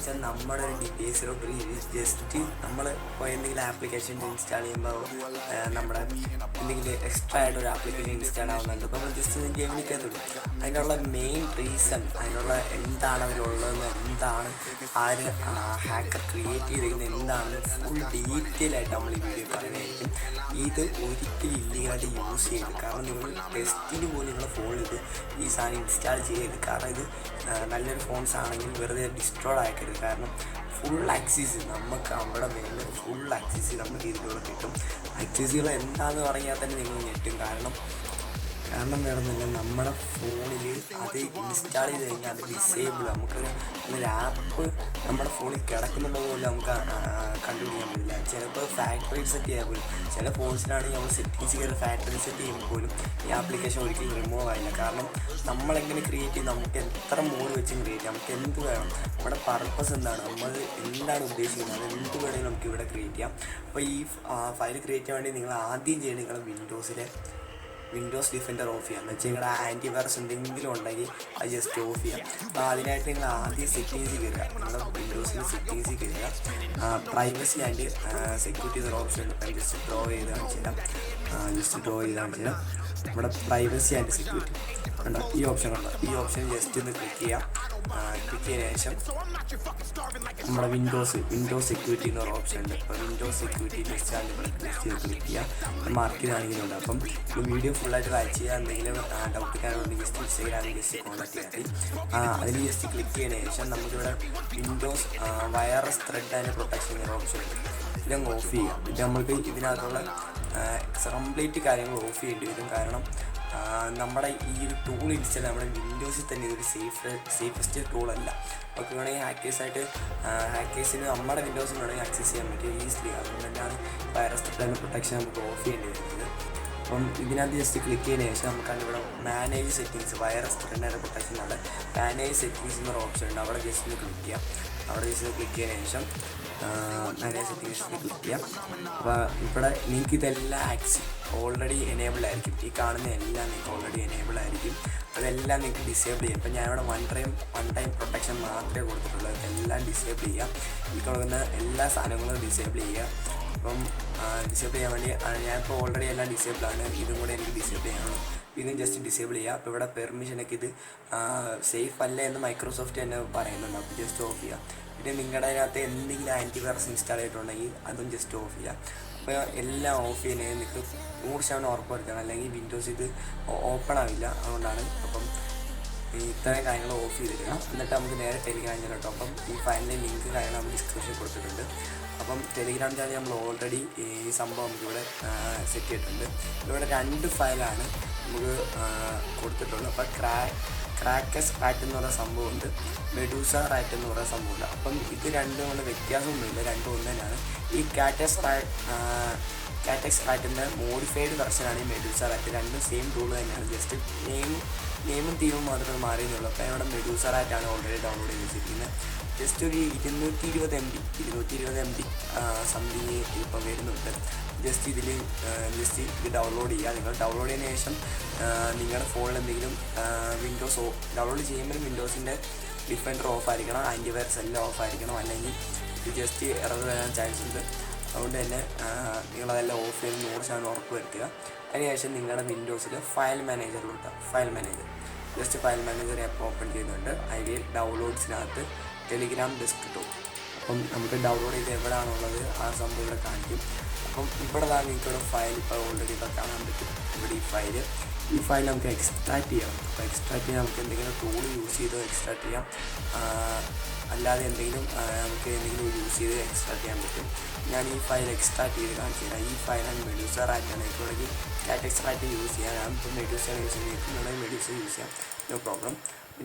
വെച്ചാൽ നമ്മുടെ ഒരു ഡിവൈസിലോട്ട് ജസ്റ്റ് നമ്മൾ ഇപ്പോൾ എന്തെങ്കിലും ആപ്ലിക്കേഷൻ ഇൻസ്റ്റാൾ ചെയ്യുമ്പോൾ നമ്മുടെ എന്തെങ്കിലും എക്സ്ട്രാ ആയിട്ട് ഒരു ആപ്ലിക്കേഷൻ ഇൻസ്റ്റാൾ ആവുന്നുണ്ട്. അപ്പോൾ നമ്മൾ ജസ്റ്റ് ഗെയിമിലേക്കകത്തുള്ളൂ. അതിനുള്ള മെയിൻ റീസൺ, അതിനുള്ള എന്താണ് അതിലുള്ളതെന്ന്, എന്താണ് ആര് ഹാക്കർ ക്രിയേറ്റ് ചെയ്തിരിക്കുന്നത് എന്താണെന്ന് ഫുൾ ഡീറ്റെയിൽ ആയിട്ട് നമ്മൾ ഈ വീഡിയോ പറയുന്നതായിരിക്കും. ഇത് ഒരിക്കലും ഇല്ലീഗലായിട്ട് യൂസ് ചെയ്യരുത്. കാരണം നിങ്ങൾ ടെസ്റ്റിന് പോലും നിങ്ങളുടെ ഫോണിൽ ഇത് ഈ സാധനം ഇൻസ്റ്റാൾ ചെയ്യരുത്. കാരണം ഇത് നല്ലൊരു ഫോൺസ് ആണെങ്കിൽ വെറുതെ ഡിസ്ട്രോയ് ആക്കരുത്. കാരണം ഫുൾ ആക്സസ് നമുക്ക് അവിടെ വേണ്ട ഫുൾ ആക്സസ് നമുക്ക് ഇതിലൂടെ കിട്ടും. ആക്സസുകൾ എന്താണെന്ന് പറഞ്ഞാൽ തന്നെ നിങ്ങൾ ഞെട്ടും. കാരണം വേണമെന്നില്ല, നമ്മുടെ ഫോണിൽ അത് ഇൻസ്റ്റാൾ ചെയ്ത് കഴിഞ്ഞാൽ അത് ഡിസേബിൾ, നമുക്ക് ഒരു ആപ്പ് നമ്മുടെ ഫോണിൽ കിടക്കുന്നുണ്ടോ പോലും നമുക്ക് കണ്ടുപിടിക്കാൻ പറ്റില്ല. ചിലപ്പോൾ ഫാക്ടറി സെറ്റ് ചെയ്യാൻ പോലും ചില ഫോൺസിലാണെങ്കിൽ നമ്മൾ സെറ്റിങ്സ് കയറി ഫാക്ടറി സെറ്റ് ചെയ്യുമ്പോൾ പോലും ഈ ആപ്ലിക്കേഷൻ ഒരിക്കലും റിമൂവ് ആയില്ല. കാരണം നമ്മളെങ്ങനെ ക്രിയേറ്റ് ചെയ്യും, നമുക്ക് എത്ര മോഡ് വെച്ചും ക്രിയേറ്റ് ചെയ്യാം, നമുക്ക് എന്ത് വേണം, നമ്മുടെ പർപ്പസ് എന്താണ്, നമ്മൾ എന്താണ് ഉദ്ദേശിക്കുന്നത്, അത് എന്ത് വേണമെങ്കിലും നമുക്ക് ഇവിടെ ക്രിയേറ്റ് ചെയ്യാം. അപ്പോൾ ഈ ഫയൽ ക്രിയേറ്റ് ചെയ്യാൻ വേണ്ടി നിങ്ങൾ ആദ്യം ചെയ്യേണ്ടത് നിങ്ങളുടെ വിൻഡോസ് ഡിഫൻഡർ ഓഫ് ചെയ്യാം. എന്ന് വെച്ചാൽ നിങ്ങളുടെ ആൻറ്റിവൈറസ് എന്തെങ്കിലും ഉണ്ടെങ്കിൽ അത് ജസ്റ്റ് ഓഫ് ചെയ്യാം. അപ്പോൾ അതിനായിട്ട് നിങ്ങൾ ആദ്യം സെറ്റിങ്സിൽ കയറുക. നിങ്ങളുടെ വിൻഡോസിൽ സെറ്റിങ്സിൽ കയറുക. പ്രൈവസി ആൻഡ് സെക്യൂരിറ്റി എന്നൊരു ഓപ്ഷൻ ഉണ്ട്. ജസ്റ്റ് ഡ്രോ ചെയ്ത് കാണിച്ചു തരാം. നമ്മുടെ പ്രൈവസി ആൻഡ് സെക്യൂരിറ്റി കണ്ടോ, ഈ ഓപ്ഷൻ കണ്ടോ, ഈ ഓപ്ഷൻ ജസ്റ്റ് ഒന്ന് ക്ലിക്ക് ചെയ്യാം. ക്ലിക്ക് ചെയ്തതിനു ശേഷം നമ്മുടെ വിൻഡോസ് സെക്യൂരിറ്റി എന്നൊരു ഓപ്ഷൻ ഉണ്ട്. അപ്പോൾ വിൻഡോസ് സെക്യൂരിറ്റി ജസ്റ്റ് ക്ലിക്ക് ചെയ്യുക. മാർക്ക് ചെയ്ത് കാണിക്കുന്നുണ്ട്. അപ്പം ഈ വീഡിയോ ഫുള്ളായിട്ട് വാച്ച് ചെയ്യുക. എന്തെങ്കിലും ഡൗട്ട് കാണുന്നുണ്ടെങ്കിൽ ജസ്റ്റ് ഇൻസ്റ്റാഗ്രാമിൽ ജസ്റ്റ് കോൺടാക്ട് ചെയ്യാം. അതിൽ ജസ്റ്റ് ക്ലിക്ക് ചെയ്തതിനു ശേഷം നമുക്കിവിടെ Windows virus thread and protection എന്നൊരു ഓപ്ഷൻ ഉണ്ട്. ഇതങ്ങ് ഓഫ് ചെയ്യുക. ഇത് നമ്മൾക്ക് ഇതിനകത്തുള്ള കംപ്ലീറ്റ് കാര്യങ്ങൾ ഓഫ് ചെയ്യേണ്ടി വരും. കാരണം നമ്മുടെ ഈ ഒരു ടൂൾ ഇൻസ്റ്റാൾ നമ്മുടെ വിൻഡോസിൽ തന്നെ ഇതൊരു സേഫസ്റ്റ് ടൂളല്ല. അപ്പോൾ വേണമെങ്കിൽ ഹാക്കേഴ്സിന് നമ്മുടെ വിൻഡോസിൽ വേണമെങ്കിൽ ആക്സസ് ചെയ്യാൻ പറ്റും ഈസിലി. അതുകൊണ്ട് തന്നെയാണ് വൈറസ് ത്രെഡ് പ്രൊട്ടക്ഷൻ നമുക്ക് ഓഫ് ചെയ്യേണ്ടി വരുന്നത്. അപ്പം ഇതിനകത്ത് ജസ്റ്റ് ക്ലിക്ക് ചെയ്തതിന് ശേഷം നമുക്കാണ് ഇവിടെ manage settings, virus thread protection ഉള്ള മാനേജ് സെറ്റിങ്സ് എന്നൊരു ഓപ്ഷൻ ഉണ്ട്. അവിടെ ജസ്റ്റ് ക്ലിക്ക് ചെയ്യാം. ക്ലിക്ക് ചെയ്തതിന് ശേഷം മാനേജ് സെറ്റിങ്സിൽ ക്ലിക്ക് ചെയ്യാം. അപ്പോൾ ഇവിടെ നിങ്ങൾക്ക് ഇതെല്ലാം ഓൾറെഡി എനേബിൾ ആയിരിക്കും. ഈ കാണുന്ന എല്ലാം നിങ്ങൾക്ക് ഓൾറെഡി എനേബിൾ ആയിരിക്കും. അതെല്ലാം നിങ്ങൾക്ക് ഡിസേബിൾ ചെയ്യാം. ഇപ്പോൾ ഞാനിവിടെ വൺ ടൈം പ്രൊട്ടക്ഷൻ മാത്രമേ കൊടുത്തിട്ടുള്ളൂ. ഇതെല്ലാം ഡിസേബിൾ ചെയ്യാം. ഈ കൊടുക്കുന്ന എല്ലാ സാധനങ്ങളും ഡിസേബിൾ ചെയ്യുക. അപ്പം ഡിസേബിൾ ചെയ്യാൻ വേണ്ടി ഞാനിപ്പോൾ ഓൾറെഡി എല്ലാം ഡിസേബിളാണ്. ഇതും കൂടെ എനിക്ക് ഡിസേബിൾ ചെയ്യണം. ഇതും ജസ്റ്റ് ഡിസേബിൾ ചെയ്യുക. അപ്പോൾ ഇവിടെ പെർമിഷനൊക്കെ ഇത് സേഫ് അല്ല എന്ന് മൈക്രോസോഫ്റ്റ് തന്നെ പറയുന്നുണ്ട്. അപ്പോൾ ജസ്റ്റ് ഓഫ് ചെയ്യുക. പിന്നെ നിങ്ങളുടെ അതിനകത്ത് എന്തെങ്കിലും ആൻറ്റിവൈറസ് ഇൻസ്റ്റാൾ ചെയ്തിട്ടുണ്ടെങ്കിൽ അതും ജസ്റ്റ് ഓഫ് ചെയ്യുക. അപ്പോൾ എല്ലാം ഓഫ് ചെയ്യുന്നത് നിങ്ങൾക്ക് 100% ഉറപ്പ് വരുത്തണം. അല്ലെങ്കിൽ വിൻഡോസ് ഇത് ഓപ്പൺ ആവില്ല. അതുകൊണ്ടാണ്. അപ്പം ഇത്രയും കാര്യങ്ങൾ ഓഫ് ചെയ്തിടുക. എന്നിട്ട് നമുക്ക് നേരെ ടെലിഗ്രാം ചാനൽ കേട്ടോ. അപ്പം ഈ ഫയലിൻ്റെ ലിങ്ക് കാര്യങ്ങൾ നമ്മൾ ഡിസ്ക്രിപ്ഷൻ കൊടുത്തിട്ടുണ്ട്. അപ്പം ടെലിഗ്രാം ചാനൽ നമ്മൾ ഓൾറെഡി ഈ സംഭവം നമുക്കിവിടെ സെറ്റ് ചെയ്തിട്ടുണ്ട്. ഇവിടെ 2 ഫയലാണ് നമുക്ക് കൊടുത്തിട്ടുള്ളത്. അപ്പോൾ ക്രാക്കസ് റാറ്റ് എന്ന് പറയുന്ന സംഭവമുണ്ട്, മെഡൂസ റാറ്റ് എന്ന് പറയുന്ന സംഭവമുണ്ട്. അപ്പം ഇത് രണ്ടും കൊണ്ട് വ്യത്യാസമൊന്നുമില്ല, രണ്ടും ഒന്ന് തന്നെയാണ്. ഈ കാറ്റക്സ് റാറ്റിൻ്റെ മോഡിഫൈഡ് വെർഷനാണ് ഈ മെഡൂസ റാറ്റ്. രണ്ടും സെയിം ടൂൾ തന്നെയാണ്. ജസ്റ്റ് നെയിമും തീമും മാത്രമേ മാറിയെന്നുള്ളൂ. അപ്പോൾ ഇവിടെ മെഡൂസ റാറ്റാണ് ഓൾറെഡി ഡൗൺലോഡ് ചെയ്ത് വെച്ചിരിക്കുന്നത്. ജസ്റ്റ് ഒരു 220 MB സംതിങ് ഇപ്പം വരുന്നുണ്ട്. ജസ്റ്റ് ഇത് ഡൗൺലോഡ് ചെയ്യുക. നിങ്ങൾ ഡൗൺലോഡ് ചെയ്തതിന് ശേഷം നിങ്ങളുടെ ഫോണിൽ എന്തെങ്കിലും ഡൗൺലോഡ് ചെയ്യുമ്പോൾ വിൻഡോസിൻ്റെ ഡിഫൻഡർ ഓഫ് ആയിരിക്കണം, ആൻറ്റിവൈറസ് എല്ലാം ഓഫ് ആയിരിക്കണം. അല്ലെങ്കിൽ ഇത് ജസ്റ്റ് എറർ വരാൻ ചാൻസ് ഉണ്ട്. അതുകൊണ്ട് തന്നെ നിങ്ങളതെല്ലാം ഓഫ് ചെയ്ത് 100% ഉറപ്പ് വരുത്തുക. അതിനുശേഷം നിങ്ങളുടെ വിൻഡോസിൽ file manager just file manager app open ചെയ്യുന്നുണ്ട്. അതിൽ ഡൗൺലോഡ്സിനകത്ത് ടെലിഗ്രാം ഡെസ്ക്ടോപ്പ്. അപ്പം നമുക്ക് ഡൗൺലോഡ് ചെയ്ത് എവിടെയാണുള്ളത് ആ സംഭവം ഇവിടെ കാണിക്കും. അപ്പം ഇവിടെ നിങ്ങൾക്കിവിടെ ഫയൽ ഇപ്പോൾ ഓൾറെഡി ഇപ്പോൾ കാണാൻ പറ്റും. ഇവിടെ ഈ ഫയൽ നമുക്ക് എക്സ്ട്രാക്ട് ചെയ്യണം. അപ്പോൾ എക്സ്ട്രാക്ട് ചെയ്യാൻ നമുക്ക് എന്തെങ്കിലും ടൂൾ യൂസ് ചെയ്ത് എക്സ്ട്രാക്ട് ചെയ്യാം. അല്ലാതെ നമുക്ക് എന്തെങ്കിലും യൂസ് ചെയ്ത് എക്സ്ട്രാക്ട് ചെയ്യാൻ പറ്റും. ഞാൻ ഈ ഫയൽ എക്സ്ട്രാക്ട് ചെയ്ത് കാണിച്ചു തരാം. ഈ ഫയലാണ് മെഡൂസ റാറ്റാണ്. എനിക്കുണ്ടെങ്കിൽ കാറ്റക്സ് റാറ്റ് യൂസ് ചെയ്യാം. ഞാൻ ഇപ്പോൾ മെഡൂസയാണ് യൂസ് ചെയ്യുന്നത്. മെഡൂസ യൂസ് ചെയ്യാം, നോ പ്രോബ്ലം.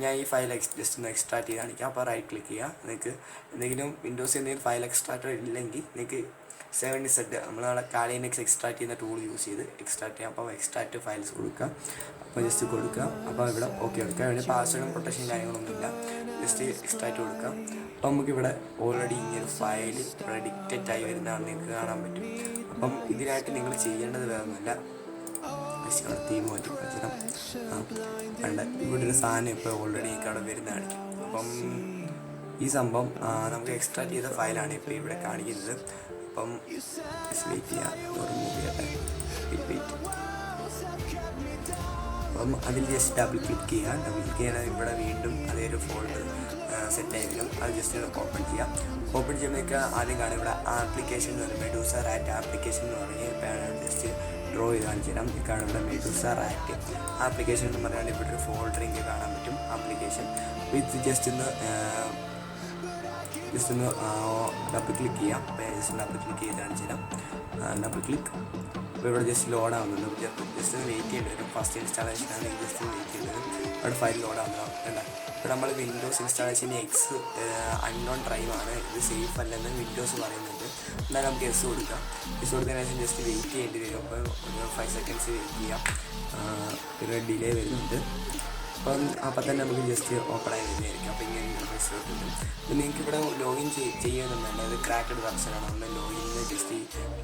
ഞാൻ ഈ ഫയൽ ജസ്റ്റ് ഒന്ന് എക്സ്ട്രാക്ട് ചെയ്ത് കാണിക്കാം. അപ്പോൾ റൈറ്റ് ക്ലിക്ക് ചെയ്യുക. നിങ്ങൾക്ക് എന്തെങ്കിലും വിൻഡോസ് എന്തെങ്കിലും ഫയൽ എക്സ്ട്രാക്ടർ ഇല്ലെങ്കിൽ നിങ്ങൾക്ക് 7Z നമ്മളവിടെ കാലിനെക്സ് എക്സ്ട്രാക്ട് ചെയ്യുന്ന ടൂൾ യൂസ് ചെയ്ത് എക്സ്ട്രാക്ട് ചെയ്യാം. അപ്പോൾ എക്സ്ട്രാക്ട് ഫയൽസ് കൊടുക്കുക. അപ്പോൾ ജസ്റ്റ് കൊടുക്കുക. അപ്പോൾ ഇവിടെ ഓക്കെ കൊടുക്കുക. ഇവിടെ പാസ്വേഡും പ്രൊട്ടക്ഷൻ കാര്യങ്ങളൊന്നുമില്ല. ജസ്റ്റ് എക്സ്ട്രാക്ട് കൊടുക്കുക. അപ്പോൾ നമുക്കിവിടെ ഓൾറെഡി ഇങ്ങനെ ഫയൽ ഇവിടെ ഡിക്റ്റേറ്റ് ആയി വരുന്നതാണ് നിങ്ങൾക്ക് കാണാൻ പറ്റും. അപ്പം ഇതിനായിട്ട് നിങ്ങൾ ചെയ്യേണ്ടത് വേറൊന്നുമില്ല. തീം മാറ്റി പ്രചനം വേണ്ട. ഇവിടെ ഒരു സാധനം ഇപ്പോൾ ഓൾറെഡി അവിടെ വരുന്നതായിരിക്കും. അപ്പം ഈ സംഭവം നമുക്ക് എക്സ്ട്രാക്ട് ചെയ്ത ഫയലാണ് ഇപ്പോൾ ഇവിടെ കാണിക്കുന്നത്. അപ്പം വെയിറ്റ് ചെയ്യാം, റിമൂവ് ചെയ്യട്ടെ, വെയിറ്റ്. അപ്പം അതിൽ ജസ്റ്റ് ഡബിൾ ക്ലിക്ക് ചെയ്യുക. ഡബിൾ ക്ലിക്ക് ചെയ്യാൻ ഇവിടെ വീണ്ടും അതേ ഒരു ഫോൾഡർ സെറ്റ് ആയിരിക്കും. അത് ജസ്റ്റ് ഓപ്പൺ ചെയ്യാം. ഓപ്പൺ ചെയ്യുമ്പോഴേക്ക് ആദ്യം കാണും ഇവിടെ ആപ്ലിക്കേഷൻ എന്ന് പറയും, മെഡൂസ റാറ്റ് ആപ്ലിക്കേഷൻ എന്ന് പറഞ്ഞ് ഇപ്പോൾ ജസ്റ്റ് ഡ്രോ ചെയ്ത് കാണിച്ചു തരാം. കാണും ഇവിടെ മെഡൂസ റാറ്റ് ആപ്ലിക്കേഷൻ എന്ന് പറഞ്ഞാൽ ഇവിടെ ഒരു ഫോൾഡർ ഇങ്ങനെ കാണാൻ പറ്റും, ആപ്ലിക്കേഷൻ. അപ്പോൾ ഇത് ജസ്റ്റ് ഒന്ന് ഡബിൾ ക്ലിക്ക് ചെയ്യാം. ജസ്റ്റ് ഡബിൾ ക്ലിക്ക് ചെയ്ത് കാണിച്ചു തരാം. Double click. അപ്പോൾ ഇവിടെ ജസ്റ്റ് ലോഡ് ആവുന്നുണ്ട്. ജസ്റ്റ് ഒന്ന് വെയിറ്റ് ചെയ്യേണ്ടി വരും. ഫസ്റ്റ് ഇൻസ്റ്റാളേഷനാണ്, ജസ്റ്റ് ഒന്ന് വെയിറ്റ് ചെയ്യേണ്ടി വരും. ഇവിടെ ഫയൽ ലോഡ് ആവുന്നതാണ്. ഇവിടെ നമ്മൾ വിൻഡോസ് ഇൻസ്റ്റാളേഷൻ എക്സ് അൺനോൺ ഡ്രൈവാണ്, ഇത് സേഫ് അല്ലെന്ന് വിൻഡോസ് പറയുന്നുണ്ട്. എന്നാൽ നമുക്ക് എസ് കൊടുക്കാം. എസ് കൊടുത്തതിന് ശേഷം ജസ്റ്റ് വെയിറ്റ് ചെയ്യേണ്ടി വരും. അപ്പോൾ ഒരു 5 സെക്കൻഡ്സ് വെയിറ്റ് ചെയ്യാം. ഒരു ഡിലേ വരുന്നുണ്ട്. അപ്പം തന്നെ നമുക്ക് ജസ്റ്റ് ഓപ്പൺ ആയി വരുന്നതായിരിക്കും. അപ്പോൾ ഇങ്ങനെ റിസൾട്ട് കിട്ടും. അപ്പോൾ നിങ്ങൾക്ക് ഇവിടെ ലോഗിൻ ചെയ്യുന്നുണ്ട്, അത് ക്രാക്കഡ് വെർഷനാണ്. ഒന്ന് ലോഗിന് ജസ്റ്റ്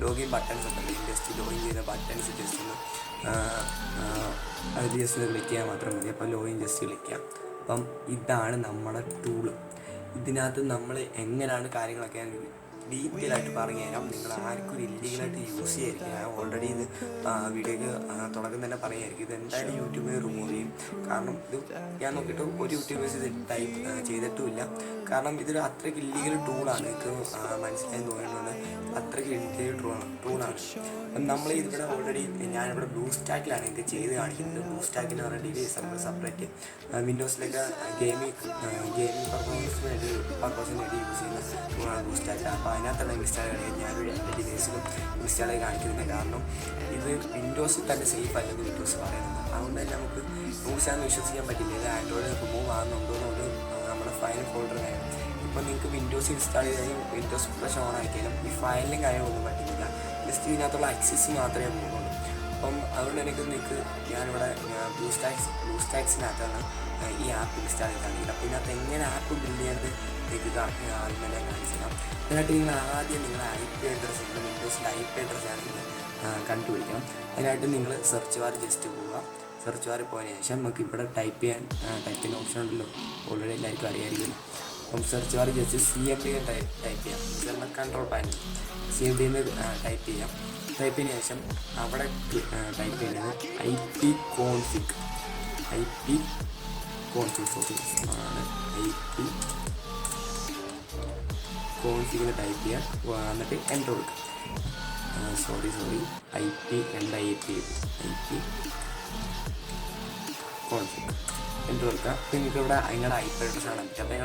ലോഗിൻ ബട്ടൺസ് ഉണ്ടല്ലോ, ജസ്റ്റ് ലോഗിൻ ചെയ്ത ബട്ടൺസ് ജസ്റ്റ് ഒന്ന് അതിൽ ജസ്റ്റ് ക്ലിക്ക് ചെയ്യാൻ മാത്രം മതി. അപ്പോൾ ലോഗിൻ ജസ്റ്റ് ക്ലിക്ക് ചെയ്യാം. അപ്പം ഇതാണ് നമ്മുടെ ടൂള്. ഇതിനകത്ത് നമ്മൾ എങ്ങനെയാണ് കാര്യങ്ങളൊക്കെ ഡീറ്റെയിൽ ആയിട്ട് പറഞ്ഞു തരാം. നിങ്ങൾ ആർക്കും ഒരു ഇല്ലീഗലായിട്ട് യൂസ് ചെയ്യായിരിക്കും. ഞാൻ ഓൾറെഡി ഇത് വീഡിയോക്ക് തുടക്കം തന്നെ പറയുമായിരിക്കും. ഇത് എന്തായാലും യൂട്യൂബിൽ റിമൂവ് ചെയ്യും. കാരണം ഇത് ഞാൻ നോക്കിയിട്ട് ഒരു യൂട്യൂബേഴ്സ് ഇത് ടൈപ്പ് ചെയ്തിട്ടുമില്ല. കാരണം ഇതൊരു അത്രയ്ക്ക് ഇല്ലീഗൽ ടൂളാണ്. എനിക്ക് മനസ്സിലായി തോന്നുന്നത് അത്രയ്ക്ക് ഇല്ലീഗൽ ടൂളാണ്. അപ്പം നമ്മൾ ഇതിവിടെ ഓൾറെഡി ഞാനിവിടെ ബ്ലൂ സ്റ്റാക്കിലാണ് ഇത് ചെയ്ത് കാണിക്കുന്നത്. ബ്ലൂ സ്റ്റാക്കിന് പറഞ്ഞിട്ട് സെപ്പറേറ്റ് വിൻഡോസിലൊക്കെ ഗെയിമിംഗ് പർപ്പസിന് വേണ്ടി യൂസ് ചെയ്യുന്ന ബ്ലൂ സ്റ്റാക്കാണ്. അപ്പോൾ അതിനകത്തുള്ള ഇൻസ്റ്റാൾ കളിയാൽ ഞാനൊരു എൻ്റെ ഡിവൈസിലും ഇൻസ്റ്റാൾ ചെയ്ത് കാണിക്കുന്നില്ല. കാരണം ഇത് വിൻഡോസിൽ തന്നെ സേഫ് അല്ലെങ്കിൽ വിൻഡോസ് പറയുന്നത്. അതുകൊണ്ട് തന്നെ നമുക്ക് ന്യൂസാന്ന് വിശ്വസിക്കാൻ പറ്റില്ല. ഇത് ആൻഡ്രോയിഡ് റിമൂവ് ആകുന്നുണ്ടോ എന്നുള്ളത് നമ്മുടെ ഫയൽ ഫോൾഡറിനാണ്. ഇപ്പോൾ നിങ്ങൾക്ക് വിൻഡോസ് ഇൻസ്റ്റാൾ ചെയ്താലും വിൻഡോസ് ഫ്ലഷ് ഓൺ ആക്കിയാലും ഈ ഫയലിലും കാര്യങ്ങളൊന്നും പറ്റുന്നില്ല. ജസ്റ്റ് ഇതിനകത്തുള്ള ആക്സസ് മാത്രമേ പോകുന്നുള്ളൂ. അപ്പം അതുകൊണ്ട് നിങ്ങൾക്ക് ഞാനിവിടെ ബ്ലൂ സ്റ്റാക്സിനകത്താണ് ഈ ആപ്പ് ഇൻസ്റ്റാൾ ചെയ്ത് കാണിക്കുന്നത്. അപ്പോൾ ഇതിനകത്ത് എങ്ങനെ ആപ്പ് ബിൽഡ് ചെയ്യുന്നത് നിങ്ങൾക്ക് ആദ്യം തന്നെ കാണിച്ചു തരാം. അതിനായിട്ട് നിങ്ങൾ ആദ്യം നിങ്ങളുടെ IP അഡ്രസ്സ് വിൻഡോസിൻ്റെ IP അഡ്രസ്സാണ് കണ്ടുപിടിക്കണം. അതിനായിട്ട് നിങ്ങൾ സെർച്ച് ബാർ ജസ്റ്റ് പോവുക. സെർച്ച് ബാറിൽ പോയതിനു ശേഷം നമുക്ക് ഇവിടെ ടൈപ്പ് ചെയ്യുന്ന ഓപ്ഷൻ ഉണ്ടല്ലോ, ഓൾറെഡി എല്ലാവർക്കും അറിയാമായിരിക്കും. അപ്പം search bar just CMD type ചെയ്യാം. ഇതെല്ലാം കൺട്രോൾ പാനൽ CMD ടൈപ്പ് ചെയ്യാം. ടൈപ്പ് ചെയ്തതിനു ശേഷം അവിടെ ടൈപ്പ് ചെയ്യുന്നത് IP കോൺഫിഗ് കോൺഫിഗിൽ ടൈപ്പ് ചെയ്യുക. എന്നിട്ട് എൻ്റർ കൊടുക്കുക. IP കോൺഫിഗ് എൻ്റർ കൊടുക്കുക. അപ്പോൾ നിങ്ങൾക്ക് ഇവിടെ അതിങ്ങളുടെ IP അഡ്രസ്സ് കാണാൻ പറ്റും. അപ്പോൾ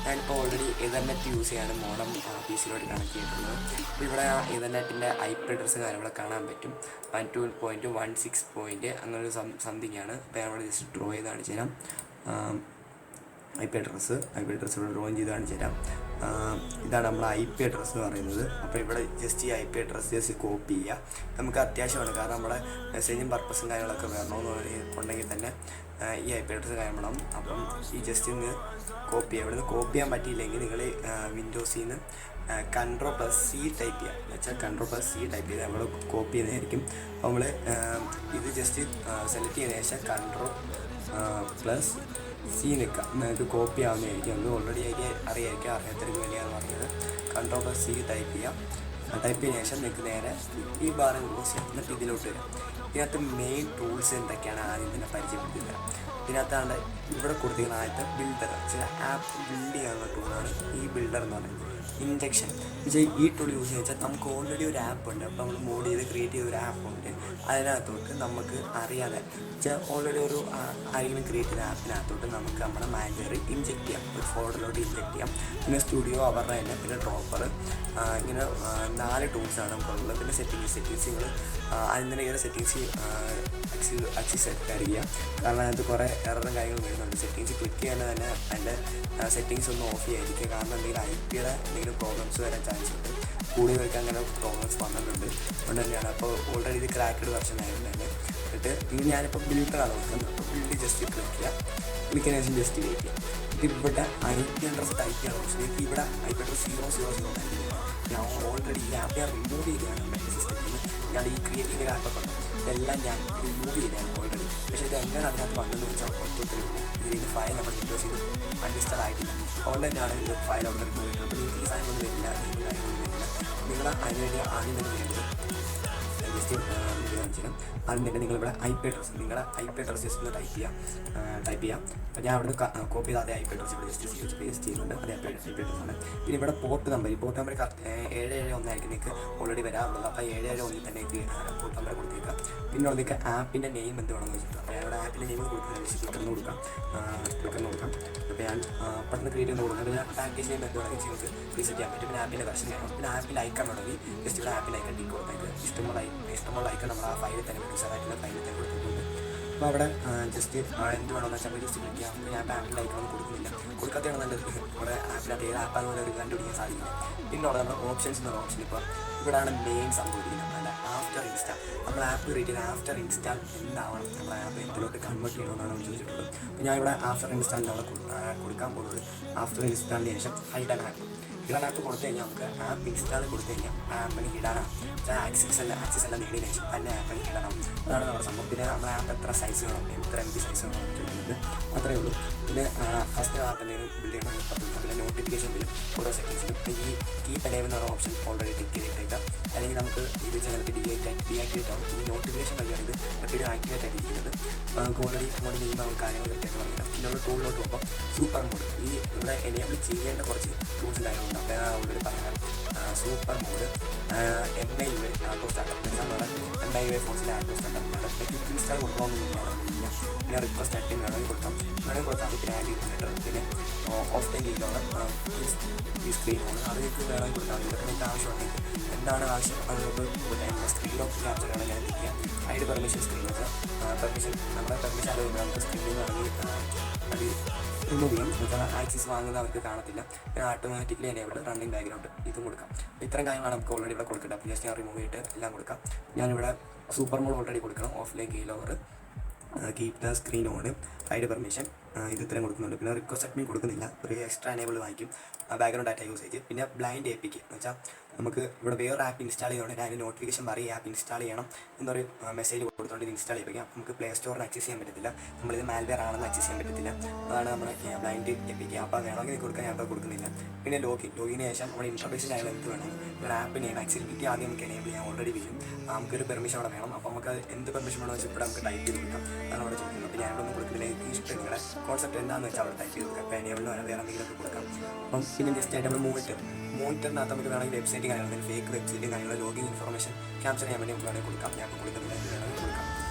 ഞാനിപ്പോൾ ഓൾറെഡി ഇതർനെറ്റ് യൂസ് ചെയ്യാണ് മോഡം PC-ലോട്ട് കണക്ട് ചെയ്തിട്ടുള്ളത്. അപ്പോൾ ഇവിടെ ഇതർനെറ്റിൻ്റെ IP അഡ്രസ്സ് കാര്യങ്ങളൊക്കെ കാണാൻ പറ്റും. 12.16. അങ്ങനൊരു സംതിങ് ആണ്. അപ്പോൾ ഞാനിവിടെ ജസ്റ്റ് ഡ്രോ ചെയ്ത് കാണിച്ചു തരാം. IP അഡ്രസ്സ് ഇവിടെ ഡ്രോ ചെയ്ത് കാണിച്ചു തരാം. ഇതാണ് നമ്മൾ IP അഡ്രസ്സ് എന്ന് പറയുന്നത്. അപ്പോൾ ഇവിടെ ജസ്റ്റ് ഈ IP അഡ്രസ്സ് ജസ്റ്റ് കോപ്പി ചെയ്യുക. നമുക്ക് അത്യാവശ്യമാണ്. കാരണം നമ്മുടെ മെസ്സേജും പർപ്പസും കാര്യങ്ങളൊക്കെ വരണമെന്ന് ഉണ്ടെങ്കിൽ തന്നെ ഈ IP അഡ്രസ്സ് വേണം. അപ്പം ഈ ജസ്റ്റ് ഇന്ന് കോപ്പി ചെയ്യുക. ഇവിടെ നിന്ന് കോപ്പി ചെയ്യാൻ പറ്റിയില്ലെങ്കിൽ നിങ്ങൾ വിൻഡോസിൽ നിന്ന് Ctrl+C ടൈപ്പ് ചെയ്യുക. എന്നുവെച്ചാൽ Ctrl+C ടൈപ്പ് ചെയ്താൽ നമ്മൾ കോപ്പി ചെയ്യുന്നതായിരിക്കും. അപ്പോൾ നമ്മൾ ഇത് ജസ്റ്റ് സെലക്ട് ചെയ്തതിനു ശേഷം Ctrl+C നിൽക്കുക. നിങ്ങൾക്ക് കോപ്പി ആവുന്നതായിരിക്കും. അത് ഓൾറെഡി അറിയാത്തവർക്ക് വേണ്ടിയാണ് പറഞ്ഞത്. Ctrl+C ടൈപ്പ് ചെയ്യാം. ടൈപ്പ് ചെയ്തതിനു ശേഷം നിങ്ങൾക്ക് നേരെ ഈ ബാറിൽ ക്ലോസ് ചെയ്യാം. എന്നിട്ട് ഇതിലോട്ട് വരാം. ഇതിനകത്ത് മെയിൻ ടൂൾസ് എന്തൊക്കെയാണ് ആദ്യം തന്നെ പരിചയപ്പെടുത്തില്ല. ഇതിനകത്താണ് ഇവിടെ കൊടുത്തിരിക്കുന്ന ആദ്യത്തെ ബിൽഡർ. ചില ആപ്പ് ബിൽഡ് ചെയ്യാനുള്ള ടൂളാണ് ഈ ബിൽഡർ എന്ന് പറയുന്നത്. ഇൻജക്ഷൻ വെച്ചാൽ ഈ ടൂൾ യൂസ് ചെയ്യുക വെച്ചാൽ നമുക്ക് ഓൾറെഡി ഒരു ആപ്പ് ഉണ്ട്. അപ്പോൾ നമ്മൾ മോഡ് ചെയ്ത് ക്രിയേറ്റ് ചെയ്ത ഒരു ആപ്പ് ഉണ്ട്. അതിനകത്തോട്ട് നമുക്ക് അറിയാതെ വെച്ചാൽ ഓൾറെഡി ഒരു ആരെങ്കിലും ക്രിയേറ്റ് ചെയ്ത ആപ്പിനകത്തോട്ട് നമുക്ക് നമ്മുടെ മാനേജർ ഇൻജെക്റ്റ് ചെയ്യാം. ഒരു ഫോൾഡറിലോട്ട് ഇൻജെക്റ്റ് ചെയ്യാം. പിന്നെ സ്റ്റുഡിയോ അവരുടെ തന്നെ, പിന്നെ ഡ്രോപ്പർ, ഇങ്ങനെ 4 ടൂൾസാണ് നമുക്കുള്ളത്. പിന്നെ സെറ്റിങ്സ് നിങ്ങൾ അതിന് തന്നെ ഇങ്ങനെ സെറ്റിങ്സ് ആക്സസ് അടിക്കുക. കാരണം അതിനകത്ത് കുറേ എററും കാര്യങ്ങളും വരുന്നുണ്ട്. സെറ്റിങ്സ് ക്ലിക്ക് ചെയ്യാൻ തന്നെ അതിൻ്റെ സെറ്റിങ്സ് ഒന്ന് ഓഫ് ചെയ്യാതിരിക്കുക. കാരണം എന്തെങ്കിലും IP-യുടെ എന്തെങ്കിലും പ്രോബ്ലംസ് വരാൻ ചാൻസ് ഉണ്ട്. കൂടുതലേക്ക് അങ്ങനെ പ്രോബ്ലംസ് വന്നിട്ടുണ്ട്. അതുകൊണ്ട് തന്നെയാണ്. അപ്പോൾ ഓൾറെഡി ഇത് ക്രാക്കഡ് വെർഷൻ ആയിരുന്നു തന്നെ. എന്നിട്ട് ഇത് ഞാനിപ്പോൾ ബിൽഡറാണ് നോക്കുന്നത്. അപ്പോൾ ബിൽഡ് ജസ്റ്റ് ക്ലിക്ക് ചെയ്യാം. ക്ലിക്കിന് ശേഷം ജസ്റ്റ് വെയിറ്റ് ചെയ്യാം. ഇവിടെ IP അഡ്രസ് ടൈപ്പ് ചെയ്യണം. പക്ഷേ എനിക്ക് ഇവിടെ IP അഡ്രസ് 000 ഞാൻ ഓൾറെഡി ഈ ആപ്പ് ഞാൻ റിമൂവ് ചെയ്താണ് എൻ്റെ സിസ്റ്റത്തിൽ നിന്ന്. ഞാൻ ഈ ക്രിയേറ്റ് ചെയ്ത ആപ്പൊക്കെ ഉണ്ട്. ഇതെല്ലാം ഞാൻ റിമൂവ് ചെയ്താണ് ഓൾറെഡി. പക്ഷേ ഇത് എങ്ങനെ അതിനകത്ത് വന്നെന്ന് വെച്ചാൽ ഒറ്റത്തിൽ ഇതിൻ്റെ ഫയൽ നമ്മൾ വിൻഡോസ് ചെയ്ത് അൺഇൻസ്റ്റാൾ ആയിട്ടില്ല. ഓൺലൈനാണ് ഇത് ഫയൽ അവിടെ റിമൂവ് ചെയ്യുന്നത്. അപ്പോൾ നിങ്ങൾക്ക് ഈ സാധനമൊന്നും വരില്ല, കാര്യങ്ങളൊന്നും വരില്ല. നിങ്ങൾ അതിനുവേണ്ടി ആദ്യം തന്നെ വേണ്ടത് ജസ്റ്റ് കാണിച്ചാലും ആദ്യം തന്നെ നിങ്ങളിവിടെ IP അഡ്രസ്സ്, നിങ്ങളുടെ IP അഡ്രസ്സ് ജസ്റ്റ് ഒന്ന് ടൈപ്പ് ചെയ്യാം. അപ്പോൾ ഞാൻ അവിടെ കോപ്പി ചെയ്ത് അതേ IP അഡ്രസ്സ് ഇവിടെ ജസ്റ്റ് പേസ്റ്റ് ചെയ്യുന്നുണ്ട്. അതേ IP അഡ്രസ്സാണ്. പിന്നെ ഇവിടെ പോർട്ട് നമ്പർ കറക്റ്റ് 771 ആയിരിക്കും നിങ്ങൾക്ക് ഓൾറെഡി വരാറുള്ളത്. അപ്പോൾ 771 തന്നെ പോർട്ട് നമ്പർ കൊടുത്തേക്കാം. പിന്നെ നിങ്ങൾക്ക് ആപ്പിൻ്റെ നെയിം എന്ത് വേണമെന്ന് വെച്ചിട്ട് അപ്പോൾ ഇവിടെ ആപ്പിൻ്റെ നെയിം കൊടുക്കുന്നത് ക്ലിക്കറിന് കൊടുക്കാം. അപ്പോൾ ഞാൻ പെട്ടെന്ന് ക്രിയേറ്റ് ചെയ്ത് കൊടുക്കുന്നത്. പിന്നെ പാക്കേജ് നെയിം എന്ത് വേണമെങ്കിൽ നിങ്ങൾക്ക് റീസെറ്റ് ചെയ്യാൻ പറ്റും. പിന്നെ ആപ്പിൻ്റെ വെർഷൻ വേണം. പിന്നെ ആപ്പിൽ ഐക്കൺ വേണമെങ്കിൽ ജസ്റ്റ് ഇവിടെ ആപ്പിൽ ഐക്കൺ ടിക്ക് കൊടുത്തേക്ക് ഇഷ്ടമുള്ള ഐക്കൺ നമ്മൾ ആ ഫയലിൽ തന്നെ ആയിട്ടുള്ള ഫയലിൽ തന്നെ കൊടുത്തിട്ടുണ്ട്. അപ്പോൾ അവിടെ ജസ്റ്റ് എന്ത് വേണമെന്ന് വെച്ചാൽ ജസ്റ്റ് ക്ലിക്ക് ചെയ്യാം. ഞാൻ ആപ്പിൽ ഐക്കൺ കൊടുക്കുന്നില്ല, കൊടുക്കാത്തതാണ് നല്ലത്. നമ്മുടെ ആപ്പിനകത്ത് ഏത് ആപ്പാന്ന് പോലെ ഒരു കണ്ടുപിടിക്കാൻ സാധിക്കില്ല. പിന്നെ അവിടെ നമ്മുടെ ഓപ്ഷൻസ് എന്നുള്ള ഓപ്ഷൻ ഇപ്പോൾ ഇവിടെയാണ് മെയിൻ സംഭവിക്കുന്നത്. അല്ല ആഫ്റ്റർ ഇൻസ്റ്റാൾ നമ്മൾ ആപ്പ് ക്രിയേറ്റ് ചെയ്ത് ആഫ്റ്റർ ഇൻസ്റ്റാൾ എന്താവണം, നമ്മൾ ആപ്പ് എന്തിലോട്ട് കൺവേർട്ട് ചെയ്യണമെന്നാണ് ചോദിച്ചിട്ടുള്ളത്. അപ്പോൾ ഞാൻ ഇവിടെ ആഫ്റ്റർ ഇൻസ്റ്റാളിൻ്റെ അവിടെ കൊടുക്കാൻ പോകുന്നത് ആഫ്റ്റർ ഇൻസ്റ്റാളിന് ശേഷം ഹൈഡ് ആൻഡ് ആപ്പ് ആപ്പ് കൊടുത്തു കഴിഞ്ഞാൽ നമുക്ക് ആപ്പ് ഇൻസ്റ്റാൾ കൊടുത്തു കഴിഞ്ഞാൽ ആപ്പിന് ഇടാനാണ്. ആക്സസ് എല്ലാം നേടിയതിനു ശേഷം തന്നെ ആപ്പിന് ഇടാനാവും. അതാണ് നമ്മുടെ സംഭവം. പിന്നെ നമ്മുടെ ആപ്പ് എത്ര സൈസ് വേണം, എത്ര MB സൈസ് വേണം ചോദിക്കുന്നത് അത്രയേ ഉള്ളൂ. പിന്നെ ഫസ്റ്റ് ആപ്പ് എന്തെങ്കിലും ബിൽഡ് ചെയ്യണമെങ്കിൽ പിന്നെ നോട്ടിഫിക്കേഷൻ വരും ഓരോ സെക്കൻഡ്സിലും. ഈ കീപ്പ് അലൈവ് എന്നൊരു ഓപ്ഷൻ ഓൾറെഡി ടിക്ക് ചെയ്തിട്ടേക്കാം. അല്ലെങ്കിൽ നമുക്ക് ഇത് ചിലപ്പോൾ ഡീആക്ടിവേറ്റ് ആവും. ഈ നോട്ടിഫിക്കേഷൻ വഴിയാണ് ഇത് എപ്പോഴും ആക്ടിവേറ്റ് ആയിരിക്കുന്നത്. നമുക്ക് ഓൾറെഡി അങ്ങോട്ട് ചെയ്യുമ്പോൾ നമുക്ക് കാര്യങ്ങൾ കൃത്യമായിട്ട് പറയാം. പിന്നെ നമ്മൾ ടൂളിലോട്ട് പോകുമ്പോൾ സൂപ്പർ മോഡ് ഈ ഇവിടെ എനേബിൾ ചെയ്യേണ്ട കുറച്ച് ടൂൾസ് ഉണ്ടായിരുന്നു. അപ്പോൾ ഞാൻ ഓൾറെഡി പറയാം. സൂപ്പർ മോഡ് MIUI ആട്ടോ സ്റ്റാർട്ടപ്പ് നമ്മുടെ MIUI ഫോൺസിലെ ആട്ടോ സ്റ്റാർട്ടപ്പ് ക്വിക്ക് ഇൻസ്റ്റാൾ കൊടുക്കണമെന്നില്ല. പിന്നെ റിക്വസ്റ്റ് ആക്ടിങ് വേണമെങ്കിൽ കൊടുക്കാം പിന്നെ ആഡ് ചെയ്തിട്ട് പിന്നെ ഓഫ് ടൈം ചെയ്താണ് ഈ സ്ക്രീൻ ഓൺ അതൊക്കെ വേണമെങ്കിൽ കൊടുക്കാം. ഇതൊക്കെ നിങ്ങൾക്ക് ആവശ്യമുണ്ടെങ്കിൽ എന്താണ് ആവശ്യം അതുകൊണ്ട് സ്ക്രീൻ ഓഫ് ക്യാപ്ചർ ആണെങ്കിൽ ഞാൻ ചെയ്യാം. അതിൻ്റെ പെർമിഷൻ സ്ക്രീൻ നമ്മുടെ പെർമിഷൻ ആലോചിക്കുമ്പോൾ നമുക്ക് സ്ക്രീനിൽ വേണമെങ്കിൽ റിമൂവ് ചെയ്യാം. എന്നുവെച്ചാൽ ആക്സസ് വാങ്ങുന്നവർക്ക് കാണത്തില്ല. പിന്നെ ഓട്ടോമാറ്റിക്കലി എനേബിൾ റണ്ണിങ് ബാക്ക്ഗ്രൗണ്ട് ഇതും കൊടുക്കാം. ഇത്രയും കാര്യങ്ങളാണ് നമുക്ക് ഓൾറെഡി ഇവിടെ കൊടുക്കേണ്ടത്. അപ്പോൾ ജസ്റ്റ് ഞാൻ റിമൂവ് ചെയ്തിട്ട് എല്ലാം കൊടുക്കാം. ഞാനിവിടെ സൂപ്പർ മോഡ് ഓൾറെഡി കൊടുക്കണം. Offline key lower keep the screen on hide permission ഇത് ഇത്രയും കൊടുക്കുന്നുണ്ട്. പിന്നെ റിക്വസ്റ്റ് അഡ്മിൻ കൊടുക്കുന്നില്ല, ഒരു എക്സ്ട്രാ എനേബിൾ വാങ്ങിക്കും ബാക്ക്ഗ്രൗണ്ട് ഡാറ്റ യൂസേജ്. പിന്നെ ബ്ലൈൻഡ് APK എന്ന് വെച്ചാൽ നമുക്ക് ഇവിടെ വേറെ ആപ്പ് ഇൻസ്റ്റാൾ ചെയ്തുകൊണ്ട് അതിന് നോട്ടിഫിക്കേഷൻ പറയും ആപ്പ് ഇൻസ്റ്റാൾ ചെയ്യണം എന്നൊരു മെസ്സേജ് കൊടുത്തുകൊണ്ട് ഇത് ഇൻസ്റ്റാൾ ചെയ്യിപ്പിക്കാം. നമുക്ക് പ്ലേ സ്റ്റോറിന് ആക്സസ് ചെയ്യാൻ പറ്റത്തില്ല, നമ്മളിത് മാൽവെയർ ആണെന്ന് ആക്സസ് ചെയ്യാൻ പറ്റത്തില്ല. അതാണ് നമ്മുടെ ബ്ലൈൻഡ് APK. അപ്പോൾ വേണമെങ്കിൽ കൊടുക്കാൻ ഞാൻ കൊടുക്കുന്നില്ല. പിന്നെ ലോഗിന് ശേഷം നമ്മുടെ ഇൻഫർമേഷൻ ആയാലും എന്ത് വേണം ഒരു ആപ്പ് നെയിം ആക്സിബിലിറ്റി ആദ്യം നമുക്ക് എനേബിൾ ചെയ്യാൻ ഓൾറെഡി വരും. നമുക്കൊരു പെർമിഷൻ അവിടെ വേണം. അപ്പോൾ നമുക്ക് എന്ത് പെർമിഷൻ വേണമെന്ന് വെച്ചാൽ ഇവിടെ നമുക്ക് ടൈപ്പ് ചെയ്ത് കൊടുക്കാം. അതാണ് അവിടെ ചോദിക്കുന്നത്. അപ്പോൾ ഞാനിവിടെ കൊടുക്കുന്നില്ല. ഇഷ്ടം നിങ്ങളുടെ കോൺസെപ്റ്റ് എന്താണെന്ന് വെച്ചാൽ അവിടെ ടൈപ്പ് ചെയ്ത് കൊടുക്കാം. അപ്പോൾ എനേബിളിന് വേറെ എന്തെങ്കിലുമൊക്കെ കൊടുക്കാം. അപ്പം പിന്നെ ജസ്റ്റ് ആയിട്ട് നമ്മൾ മോണിറ്ററിനകത്ത് നമുക്ക് വേണമെങ്കിൽ വെബ്സൈറ്റ് കാര്യങ്ങൾ ഫേക്ക് വെബ്സൈറ്റും കാര്യങ്ങൾ ലോഗിൻ ഇൻഫർമേഷൻ ക്യാപ്ചർ ചെയ്യാൻ വേണ്ടി നമുക്ക് വേണമെങ്കിൽ കൊടുക്കാം. ഞാൻ കൊടുക്കുന്നില്ല, വേണമെങ്കിൽ കൊടുക്കാം.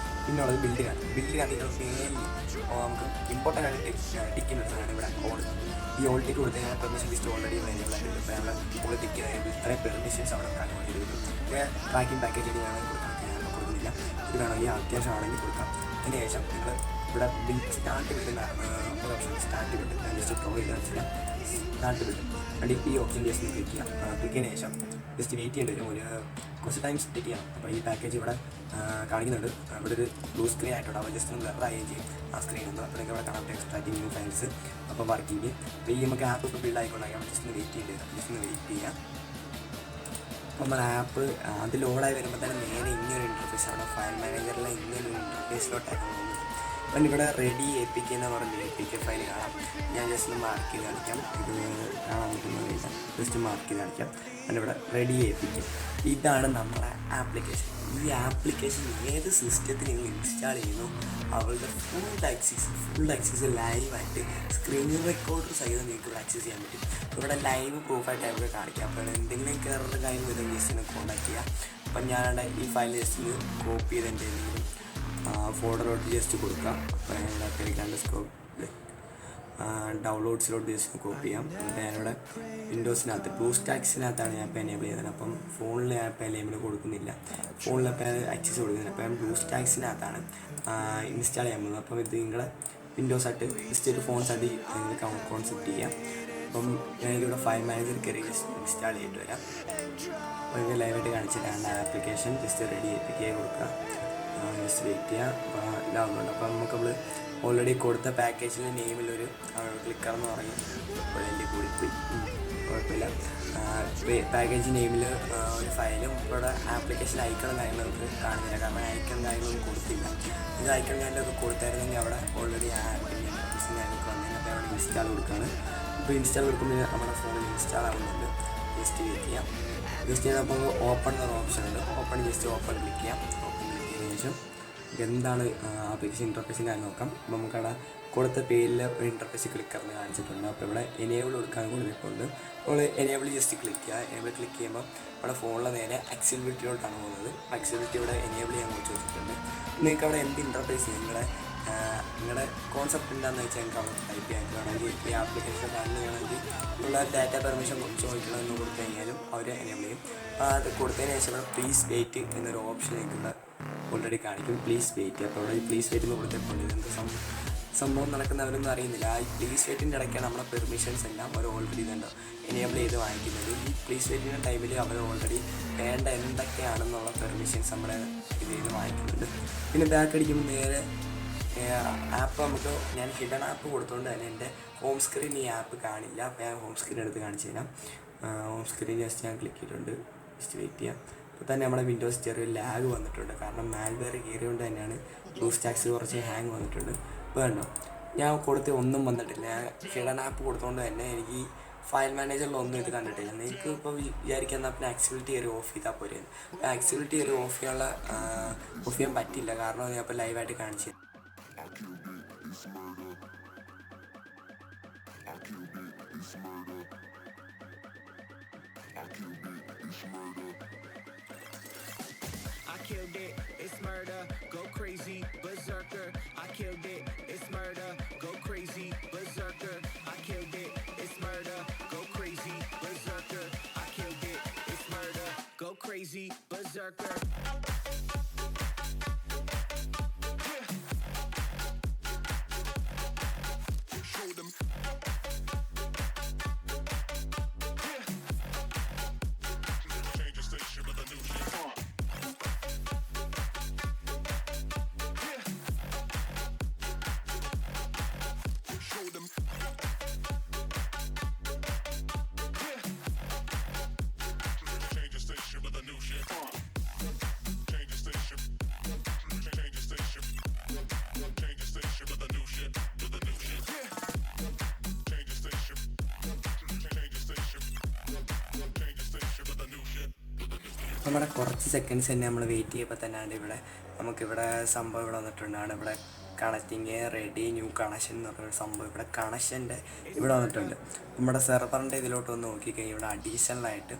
പിന്നെ ഉള്ളത് ബിൽഡ് കാണികൾ മെയിൻലി നമുക്ക് ഇമ്പോർട്ടൻ്റ് ആയിട്ട് ടിക്കുന്ന സാധനമാണ് ഇവിടെ ഈ ഓൾ ടിക്ക് കൊടുത്ത് ഞാൻ പെർമിഷൻ ലിസ്റ്റ് ഓൾറെഡി എനേബിൾ ആയിട്ട് ഇപ്പോൾ നമ്മൾ ഓൾ ടിക്ക് ചെയ്ത് ഇത്രയും പെർമിഷൻസ് അവിടെ കാര്യങ്ങൾ വരും. പിന്നെ ട്രാക്കിംഗ് പാക്കേജ് വേണമെങ്കിൽ കൊടുക്കാം, ഞാൻ കൊടുക്കുന്നില്ല. ഇത് വേണമെങ്കിൽ അത്യാവശ്യമാണെങ്കിൽ കൊടുക്കാം. അതിന് ശേഷം നിങ്ങൾ ഇവിടെ സ്റ്റാർട്ട് ബിൽഡ് ഒരു ഓപ്ഷൻ സ്റ്റാർട്ട് ബിൽഡ് ഞാൻ ജസ്റ്റ് പ്രോ ചെയ്ത് വെച്ചാൽ സ്റ്റാർട്ട് ബിൽഡ് വേണ്ടി ഈ ഓപ്ഷൻ ജസ്റ്റ് ക്ലിക്ക് ചെയ്യാം. ക്ലിക്ക് ചെയ്തതിന് ശേഷം ജസ്റ്റ് വെയിറ്റ് ചെയ്യേണ്ടി വരും, ഒരു കുറച്ച് ടൈം സെറ്റ് ചെയ്യണം. അപ്പോൾ ഈ പാക്കേജ് ഇവിടെ കാണിക്കുന്നുണ്ട്. ഇവിടെ ഒരു ബ്ലൂ സ്ക്രീൻ ആയിട്ടുണ്ട്. അപ്പോൾ ജസ്റ്റ് ഒന്ന് ബ്ലർ ആവുകയും ചെയ്യും ആ സ്ക്രീൻ ഒന്ന്. അപ്പോൾ നിങ്ങൾക്ക് ഇവിടെ കാണാം എക്സ്ട്രാക്റ്റിംഗ് ന്യൂ ഫയൽസ് അപ്പോൾ വർക്കിംഗ്. അപ്പോൾ ഈ നമുക്ക് ആപ്പ് ഇപ്പോൾ ബിൽഡ് ആയിക്കൊണ്ടാകാം. ജസ്റ്റ് ഒന്ന് വെയിറ്റ് ചെയ്യാം. അപ്പോൾ നമ്മുടെ ആപ്പ് അത് ലോഡായി വരുമ്പോൾ തന്നെ നേരെ ഇങ്ങനൊരു ഇൻ്റർഫേസ് ആണ്. ഫയൽ മാനേജറിലെ ഇങ്ങനൊരു ഇൻ്റർഫേസിലോട്ടാണ് പോകുന്നത്. അപ്പം ഇവിടെ റെഡി APK എന്ന് പറഞ്ഞ APK ഫയൽ കാണാം. ഞാൻ ജസ്റ്റ് ഒന്ന് മാർക്ക് ചെയ്ത് കാണിക്കാം. ഇത് കാണാൻ പറ്റുന്നില്ല, ജസ്റ്റ് മാർക്ക് ചെയ്ത് കാണിക്കാം. പിന്നെ ഇവിടെ റെഡി APK ഇതാണ് നമ്മുടെ ആപ്ലിക്കേഷൻ. ഈ ആപ്ലിക്കേഷൻ ഏത് സിസ്റ്റത്തിൽ നിങ്ങൾ ഇൻസ്റ്റാൾ ചെയ്യുന്നു അവളുടെ ഫുൾ ആക്സസ് ലൈവായിട്ട് സ്ക്രീൻ റെക്കോർഡർ സഹിതം നിങ്ങൾക്ക് ഇവിടെ ആക്സസ് ചെയ്യാൻ പറ്റും. ഇവിടെ ലൈവ് പ്രൂഫായിട്ട് നമുക്ക് കാണിക്കാം. അപ്പോൾ എന്തെങ്കിലും കയറുന്ന കാര്യം ഇത് ജസ്റ്റ് കോൺടാക്ട് ചെയ്യാം. അപ്പം ഞാനവിടെ ഈ ഫയൽ ജസ്റ്റ് കോപ്പി ചെയ്ത് എൻ്റെ എന്തെങ്കിലും ഫോൾഡറിലോട്ട് ജസ്റ്റ് കൊടുക്കാം. അപ്പോൾ ഞാനിവിടെ ടെലിഗ്രാം ഡൗൺലോഡ്സിലോട്ട് ജസ്റ്റ് കോപ്പി ചെയ്യാം. എന്നിട്ട് ഞാനിവിടെ വിൻഡോസിനകത്ത് ബ്ലൂസ്റ്റാക്സിനകത്താണ് ഞാൻ ഇപ്പോൾ എനേബിൾ ചെയ്തത്. അപ്പം ഫോണിൽ ഞാൻ ഇപ്പോൾ എനേബിൾ കൊടുക്കുന്നില്ല, ഫോണിലിപ്പോൾ ആക്സസ് കൊടുക്കുന്നില്ല. അപ്പോൾ ഞാൻ ബ്ലൂസ്റ്റാക്സിനകത്താണ് ഇൻസ്റ്റാൾ ചെയ്യാൻ പോകുന്നത്. അപ്പം ഇത് നിങ്ങളുടെ വിൻഡോസായിട്ട് ജസ്റ്റ് ഒരു ഫോൺസായിട്ട് നിങ്ങൾക്ക് കോൺസെപ്റ്റ് ചെയ്യാം. അപ്പം ഞാനിവിടെ ഫയൽ മാനേജർ കയറി ജസ്റ്റ് ഇൻസ്റ്റാൾ ചെയ്തിട്ട് വരാം. അപ്പോൾ ഇത് ലൈവായിട്ട് കാണിച്ചിട്ടാണ് ആപ്ലിക്കേഷൻ ജസ്റ്റ് റെഡി APK കൊടുക്കുക. ജസ്റ്റ് വെയിറ്റ് ചെയ്യുക. അപ്പോൾ ഇതാവുന്നുണ്ട്. അപ്പോൾ നമ്മൾ ഓൾറെഡി കൊടുത്ത പാക്കേജിൻ്റെ നെയിമിലൊരു ക്ലിക്കർ എന്ന് പറയും. അപ്പോൾ അതിൻ്റെ കൂടിപ്പോയി കുഴപ്പമില്ല. പാക്കേജ് നെയിമിൽ ഒരു ഫയലും ഇവിടെ ആപ്ലിക്കേഷൻ ഐക്കണും കാര്യങ്ങളൊക്കെ കാണുന്നില്ല, കാരണം ഐക്കണും കാര്യങ്ങളൊന്നും കൊടുത്തില്ല. ഇത് ഐക്കൺ കാര്യങ്ങളൊക്കെ കൊടുത്തായിരുന്നെങ്കിൽ അവിടെ ഓൾറെഡി ആ ആപ്പിൻ്റെ ഇൻട്രപ്രൈസും കാര്യങ്ങളൊക്കെ വന്നതിന് അപ്പോൾ അവിടെ ഇൻസ്റ്റാൾ കൊടുക്കുകയാണ്. ഇപ്പോൾ ഇൻസ്റ്റാൾ കൊടുക്കുമ്പോൾ നമ്മുടെ ഫോണിൽ ഇൻസ്റ്റാൾ ആവുന്നുണ്ട്. ജസ്റ്റ് വെയിറ്റ് ചെയ്യാം. ജസ്റ്റ് ചെയ്തപ്പോൾ ഓപ്പൺ എന്നൊരു ഓപ്ഷൻ ഉണ്ട്. ജസ്റ്റ് ഓപ്പൺ ക്ലിക്ക് ചെയ്യാം. ഓപ്പൺ ക്ലിക്ക് ചെയ്തതിനു ശേഷം എന്താണ് ആപ്ലിക്കേഷൻ ഇൻറ്റർഫേസും കാര്യം നോക്കാം. അപ്പോൾ നമുക്കവിടെ കൊടുത്ത പേരിൽ ഒരു ഇൻറ്റർഫേസ് ക്ലിക്കറിന് കാണിച്ചിട്ടുണ്ട്. അപ്പോൾ ഇവിടെ എനേബിൾ കൊടുക്കാൻ കൊടുത്തിട്ടുണ്ട്. നമ്മൾ എനേബിൾ ജസ്റ്റ് ക്ലിക്ക് ചെയ്യുക. എനേബിൾ ക്ലിക്ക് ചെയ്യുമ്പോൾ നമ്മുടെ ഫോണിൽ നേരെ ആക്സസിബിലിറ്റിയിലോട്ടാണ് പോകുന്നത്. ആക്സസിബിലിറ്റി ഇവിടെ എനേബിൾ ചെയ്യാൻ കുറിച്ച് വെച്ചിട്ടുണ്ട്. നിങ്ങൾക്ക് അവിടെ എന്ത് ഇൻറ്റർഫേസ് നിങ്ങളുടെ കോൺസെപ്റ്റ് എന്താണെന്ന് വെച്ചാൽ നിങ്ങൾക്ക് അവിടെ ടൈപ്പ് ചെയ്യാൻ വേണമെങ്കിൽ ഈ ആപ്ലിക്കേഷൻ കാണുകയാണെങ്കിൽ ഉള്ള ഡാറ്റ പെർമിഷൻ ചോദിക്കണമെന്ന് കൊടുത്തു കഴിഞ്ഞാലും അവർ എനേബിൾ ചെയ്യും. അത് കൊടുത്തതിന് ശേഷം ഇവിടെ പ്ലീസ് വെയിറ്റ് എന്നൊരു ഓപ്ഷൻ നിൽക്കുന്ന ഓൾറെഡി കാണിക്കും. Please wait. അപ്പോൾ അവിടെ ഈ പ്ലീസ് വെയിറ്റ് എന്ന് കൊടുത്തിട്ടുണ്ട്. എന്ത് സംഭവം നടക്കുന്നവരൊന്നും അറിയുന്നില്ല. ഈ പ്ലീസ് വെയിറ്റിൻ്റെ ഇടയ്ക്കാണ് നമ്മുടെ പെർമിഷൻസ് എല്ലാം അവർ ഓൾറെഡി ഇതുണ്ടോ എനേബിൾ ചെയ്ത് വാങ്ങിക്കുന്നത്. ഈ പ്ലീസ് വെയിറ്റിൻ്റെ ടൈമിൽ അവർ ഓൾറെഡി വേണ്ട എന്തൊക്കെയാണെന്നുള്ള പെർമിഷൻസ് നമ്മുടെ ഇതിൽ നിന്ന് വാങ്ങിക്കുന്നുണ്ട്. പിന്നെ ബാക്ക് അടിക്കുമ്പോൾ നേരെ ആപ്പ് നമുക്ക് ഞാൻ ഹിഡൻ ആപ്പ് കൊടുത്തുകൊണ്ട് തന്നെ എൻ്റെ ഹോം സ്ക്രീൻ ഈ ആപ്പ് കാണില്ല. അപ്പോൾ ഞാൻ ഹോം സ്ക്രീൻ എടുത്ത് കാണിച്ചു തരാം. ഹോം സ്ക്രീൻ ജസ്റ്റ് ഞാൻ ക്ലിക്ക് ചെയ്തിട്ടുണ്ട്. ജസ്റ്റ് വെയിറ്റ് ചെയ്യാം. ഇപ്പോൾ തന്നെ നമ്മുടെ വിൻഡോസ് ചെറിയ ലാഗ് വന്നിട്ടുണ്ട്, കാരണം മാൽവെയർ കയറിയോണ്ട് തന്നെയാണ് BlueStacks കുറച്ച് ഹാങ് വന്നിട്ടുണ്ട്. ഇപ്പോൾ കണ്ടോ ഞാൻ കൊടുത്ത് ഒന്നും വന്നിട്ടില്ല. ഞാൻ ഹിഡൻ ആപ്പ് കൊടുത്തുകൊണ്ട് തന്നെ എനിക്ക് ഈ ഫയൽ മാനേജറിലൊന്നും ഇത് കണ്ടിട്ടില്ല. നിങ്ങൾക്ക് ഇപ്പോൾ വിചാരിക്കുന്ന പിന്നെ ആക്സിബിലിറ്റി കയറി ഓഫ് ചെയ്താൽ പോരെ. ആക്സിബിലിറ്റി കയറി ഓഫ് ചെയ്യാൻ പറ്റില്ല, കാരണം ഞാൻ ഇപ്പോൾ ലൈവായിട്ട് കാണിച്ചു. I killed it, it's murder, go crazy, berserker. I killed it, it's murder, go crazy, berserker. I killed it, it's murder, go crazy, berserker. I killed it, it's murder, go crazy, berserker. Show them. Change the station with a new shit. Show them. Change the station with a new shit. Change the station. Change the station. Change the station with a new shit. With a new shit. Change the station. Change the station. Change the station with a new shit. നമ്മുടെ കുറച്ച് seconds തന്നെ നമ്മൾ wait ചെയ്യുമ്പോൾ തന്നെയാണ് ഇവിടെ നമുക്കിവിടെ സംഭവം ഇവിടെ വന്നിട്ടുണ്ടാണ്. ഇവിടെ കണക്റ്റിങ് റെഡി ന്യൂ കണക്ഷൻ എന്ന് പറഞ്ഞൊരു സംഭവം ഇവിടെ കണക്ഷൻ്റെ ഇവിടെ വന്നിട്ടുണ്ട്. നമ്മുടെ സെർവറിൻ്റെ ഇതിലോട്ട് ഒന്ന് നോക്കിക്കഴിഞ്ഞാൽ ഇവിടെ അഡീഷണലായിട്ട്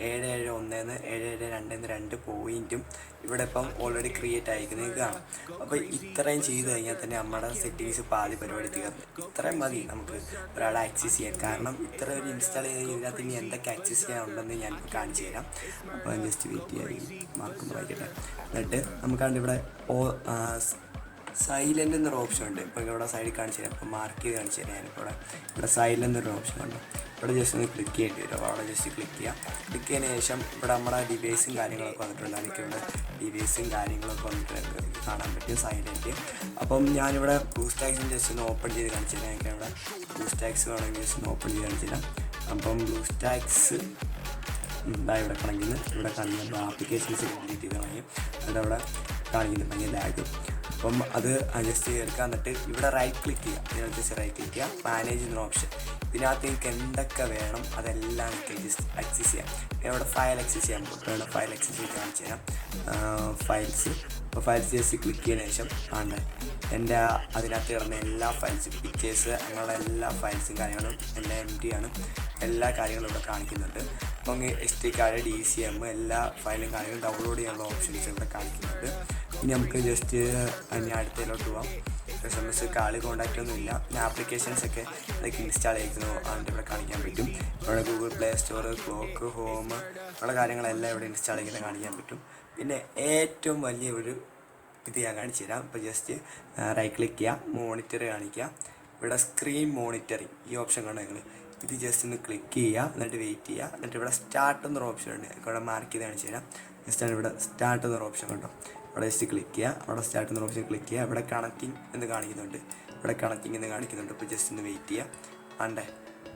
771 772 പോയിൻറ്റും ഇവിടെ ഇപ്പം ഓൾറെഡി ക്രിയേറ്റ് ആയിരിക്കുന്നത് കാണാം. അപ്പോൾ ഇത്രയും ചെയ്ത് കഴിഞ്ഞാൽ തന്നെ നമ്മുടെ സെറ്റിങ്സ് പാതി പരിപാടി തീർന്നു. ഇത്രയും മതി നമുക്ക് ഒരാളെ ആക്സസ് ചെയ്യാൻ. കാരണം ഇത്ര ഒരു ഇൻസ്റ്റാൾ ചെയ്ത് ഇതിനകത്ത് ഇനി എന്തൊക്കെ ആക്സസ് ചെയ്യാനുണ്ടെന്ന് ഞാൻ കാണിച്ചു തരാം. അപ്പോൾ ജസ്റ്റ് വെയിറ്റ് ചെയ്യാൻ മാർക്കൊന്ന് വായിക്കട്ടെ. എന്നിട്ട് നമുക്കാണ്ട് ഇവിടെ സൈലൻ്റ് എന്നൊരു ഓപ്ഷൻ ഉണ്ട്. ഇപ്പോൾ ഇവിടെ സൈഡിൽ കാണിച്ചു തരാം. അപ്പോൾ മാർക്ക് ചെയ്ത് കാണിച്ചു തരാം. ഞാനിപ്പോൾ ഇവിടെ സൈലൻ്റ് എന്നൊരു ഓപ്ഷൻ ഉണ്ട്. ഇവിടെ ജസ്റ്റ് ഒന്ന് ക്ലിക്ക് ചെയ്യേണ്ടി വരും. അപ്പോൾ അവിടെ ജസ്റ്റ് ക്ലിക്ക് ചെയ്യാം. ക്ലിക്ക് ചെയ്തതിന് ശേഷം ഇവിടെ നമ്മുടെ ഡിവൈസും കാര്യങ്ങളൊക്കെ വന്നിട്ടുണ്ട്. എനിക്കിവിടെ ഡിവൈസും കാര്യങ്ങളൊക്കെ വന്നിട്ട് കാണാൻ പറ്റും സൈലൻറ്റ്. അപ്പം ഞാനിവിടെ BlueStacks ജസ്റ്റ് ഒന്ന് ഓപ്പൺ ചെയ്ത് കാണിച്ചു തരാം. എനിക്കിവിടെ BlueStacks വേണമെങ്കിൽ ജസ്റ്റ് ഒന്ന് ഓപ്പൺ ചെയ്ത് കാണിച്ചു തരാം. അപ്പം BlueStacks ഇവിടെ കാണിക്കുന്നത് ആപ്ലിക്കേഷൻസ് കംപ്ലീറ്റ് ചെയ്ത് കളയും. അതവിടെ കാണിക്കുന്നത് ഭയങ്കര ലാഗ്. അപ്പം അത് ജസ്റ്റ് ചേർക്കുക. എന്നിട്ട് ഇവിടെ റൈറ്റ് ക്ലിക്ക് ചെയ്യുക. ഇതിനകത്ത് ജസ്റ്റ് റൈറ്റ് ക്ലിക്ക് ചെയ്യുക. മാനേജ് എന്ന ഓപ്ഷൻ. ഇതിനകത്ത് നിങ്ങൾക്ക് എന്തൊക്കെ വേണം അതെല്ലാം നിങ്ങൾക്ക് ജസ്റ്റ് ആക്സസ് ചെയ്യാം. ഇവിടെ ഫയൽ ആക്സസ് ചെയ്യാൻ പോകും. ഫയൽ ആക്സസ് ചെയ്ത് കാണിച്ചു തരാം. ഫയൽസ്. അപ്പോൾ ഫയൽസ് ജസ്റ്റ് ക്ലിക്ക് ചെയ്തതിന് ശേഷം ആണ് എൻ്റെ അതിനകത്ത് കിടന്ന എല്ലാ ഫയൽസും പിക്ചേഴ്സ് അങ്ങനെയുള്ള എല്ലാ ഫയൽസും കാര്യങ്ങളും എല്ലാം എംപ്റ്റി ആണ്. എല്ലാ കാര്യങ്ങളും ഇവിടെ കാണിക്കുന്നുണ്ട്. അപ്പം SD കാർഡ് DCM എല്ലാ ഫയലും കാര്യങ്ങളും ഡൗൺലോഡ് ചെയ്യാനുള്ള ഓപ്ഷൻസ് ഇവിടെ കാണിക്കുന്നുണ്ട്. ഇനി നമുക്ക് ജസ്റ്റ് ഇനി അടുത്തതിലോട്ട് പോകാം. SMS കാള് കോൺടാക്റ്റ് ഒന്നുമില്ല. പിന്നെ ആപ്ലിക്കേഷൻസൊക്കെ അതൊക്കെ ഇൻസ്റ്റാൾ ചെയ്യിക്കുന്നു അതിൻ്റെ ഇവിടെ കാണിക്കാൻ പറ്റും. ഇവിടെ Google Play Store, clock, home ഉള്ള കാര്യങ്ങളെല്ലാം ഇവിടെ ഇൻസ്റ്റാൾ ചെയ്യുന്നത് കാണിക്കാൻ പറ്റും. പിന്നെ ഏറ്റവും വലിയ ഒരു ഇത് ഞാൻ കാണിച്ചു തരാം. ഇപ്പോൾ ജസ്റ്റ് റൈറ്റ് ക്ലിക്ക് ചെയ്യുക. മോണിറ്റർ കാണിക്കുക. ഇവിടെ സ്ക്രീൻ മോണിറ്ററിങ് ഈ ഓപ്ഷൻ കണ്ടോ നിങ്ങൾ. ഇത് ജസ്റ്റ് ഒന്ന് ക്ലിക്ക് ചെയ്യുക. എന്നിട്ട് വെയിറ്റ് ചെയ്യുക. എന്നിട്ട് ഇവിടെ സ്റ്റാർട്ട് എന്നൊരു ഓപ്ഷൻ ഉണ്ട്. ഇവിടെ മാർക്ക് ചെയ്ത് കാണിച്ചു തരാം. ജസ്റ്റ് ഇവിടെ സ്റ്റാർട്ട് എന്നൊരു ഓപ്ഷൻ കണ്ടോ. അവിടെ ജസ്റ്റ് ക്ലിക്ക് ചെയ്യുക. അവിടെ സ്റ്റാർട്ട് എന്നൊരു ഓപ്ഷൻ ക്ലിക്ക് ചെയ്യുക. ഇവിടെ കണക്റ്റിംഗ് എന്ന് കാണിക്കുന്നുണ്ട്. ഇവിടെ കണക്റ്റിംഗ് എന്ന് കാണിക്കുന്നുണ്ട്. ഇപ്പോൾ ജസ്റ്റ് ഒന്ന് വെയിറ്റ് ചെയ്യുക. ആണ്ടേ